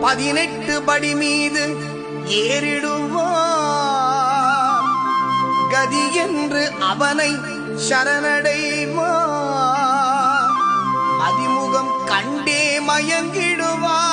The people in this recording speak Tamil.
18 படி மீது ஏறிடுவார். கதி என்று அவனை சரணடைவார். மதிமுகம் கண்டே மயங்கிடுவார்.